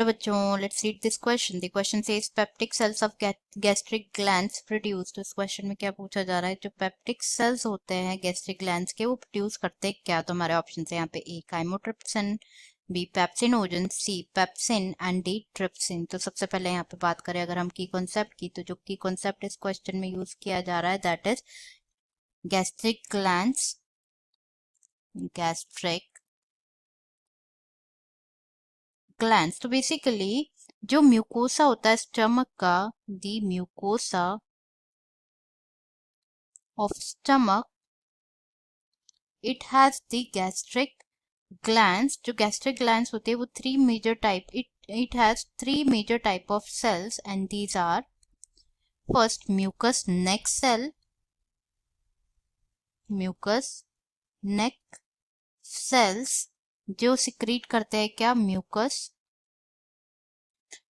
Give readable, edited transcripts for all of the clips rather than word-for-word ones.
तो बच्चों let's read this question. The question says peptic cells of gastric glands produce. तो इस question में क्या पूछा जा रहा है, जो पेप्टिक सेल्स होते हैं गैस्ट्रिक ग्लैंड्स के वो प्रोड्यूस करते हैं क्या। तो हमारे ऑप्शन है यहाँ पे A chymotrypsin, B pepsinogen, C pepsin and D trypsin. तो सबसे पहले यहाँ पे बात करें अगर हम की कॉन्सेप्ट की, तो जो की कॉन्सेप्ट इस क्वेश्चन में यूज किया जा रहा है that is gastric glands, gastric glands. तो बेसिकली जो म्यूकोसा होता है स्टमक का, the mucosa of stomach, it has the gastric glands. जो गैस्ट्रिक ग्लैंड्स होते हैं वो three major type, it has three major type of cells and these are first mucus neck cell, mucus neck cells जो secrete करते हैं क्या, mucus.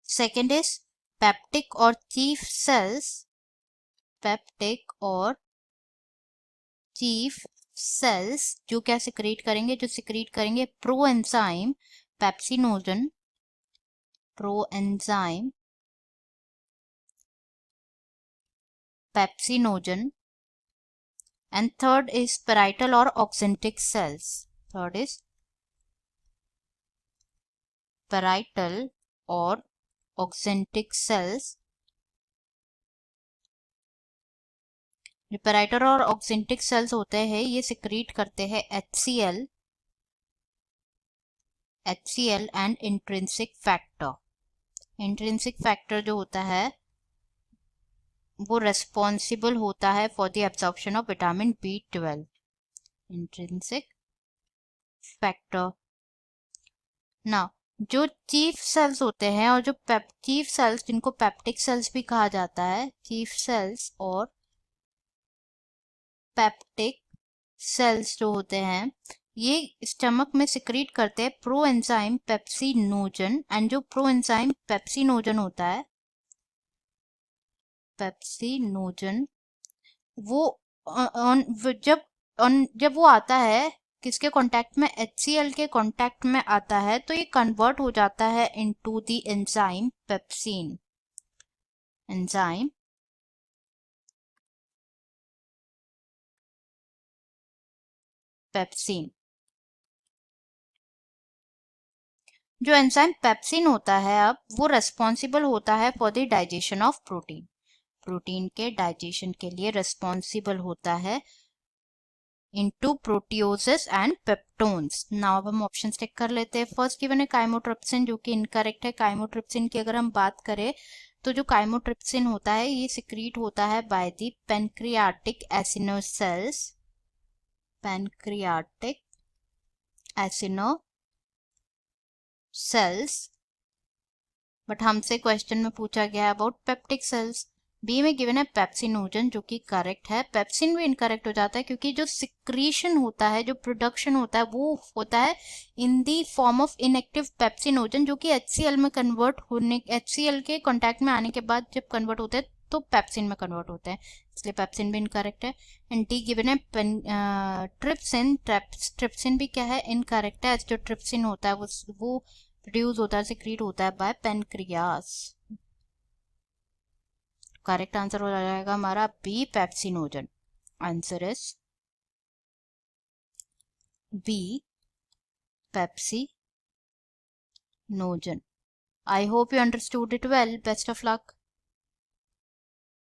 Second is peptic और chief cells, peptic और चीफ सेल्स जो क्या सिक्रीट करेंगे, जो सिक्रीट करेंगे proenzyme pepsinogen, proenzyme pepsinogen. And third is parietal और oxyntic cells, third is parietal और ऑक्सेंटिक सेल्स। जो पैराइटल और ऑक्सेंटिक सेल्स होते हैं ये सिक्रीट करते हैं HCl and intrinsic factor. Intrinsic factor जो होता है वो रेस्पॉन्सिबल होता है for the absorption of vitamin B12, intrinsic factor. ना जो चीफ सेल्स होते हैं और जो चीफ सेल्स जिनको पेप्टिक सेल्स भी कहा जाता है, चीफ सेल्स और पेप्टिक सेल्स जो होते हैं ये स्टमक में सिक्रीट करते हैं प्रोएंजाइम पेप्सिनोजन। एंड जो प्रोएंजाइम पेप्सिनोजन होता है, पेप्सिनोजन, वो जब वो आता है किसके कांटेक्ट में, HCl के कांटेक्ट में आता है तो ये कन्वर्ट हो जाता है into the enzyme pepsin, enzyme pepsin. जो एंजाइम पेप्सिन होता है अब वो रेस्पॉन्सिबल होता है for the digestion of protein, protein के डाइजेशन के लिए रेस्पॉन्सिबल होता है इनटू प्रोटियोसिस एंड पेप्टोन्स। नाउ अब हम ऑप्शन टिक कर लेते हैं। फर्स्ट गिवन है काइमोट्रिप्सिन जो कि इनकरेक्ट है। काइमोट्रिप्सिन की अगर हम बात करें तो जो काइमोट्रिप्सिन होता है ये सिक्रीट होता है by the pancreatic acino cells, pancreatic acino cells. But हमसे क्वेश्चन में पूछा गया है अबाउट पेप्टिक सेल्स। बी में गिवन है पेप्सिनोजन जो कि करेक्ट है। पेप्सिन भी इनकरेक्ट हो जाता है क्योंकि जो सिक्रीशन होता है, जो प्रोडक्शन होता है वो होता है in the form of inactive pepsinogen जो कि HCl में कन्वर्ट होने, HCl के कांटेक्ट में आने के बाद जब कन्वर्ट होते हैं तो पेप्सिन में कन्वर्ट होते हैं, इसलिए पेप्सिन भी इनकरेक्ट है। एंड डी गिवन है ट्रिप्सिन, ट्रिप्सिन भी क्या है, इनकरेक्ट है। जो ट्रिप्सिन होता है वो प्रोड्यूस होता है, सिक्रीट होता है बाय पेनक्रियास। करेक्ट आंसर हो जाएगा हमारा B pepsinogen. Answer is B pepsinogen. I hope you understood it well. Best of luck.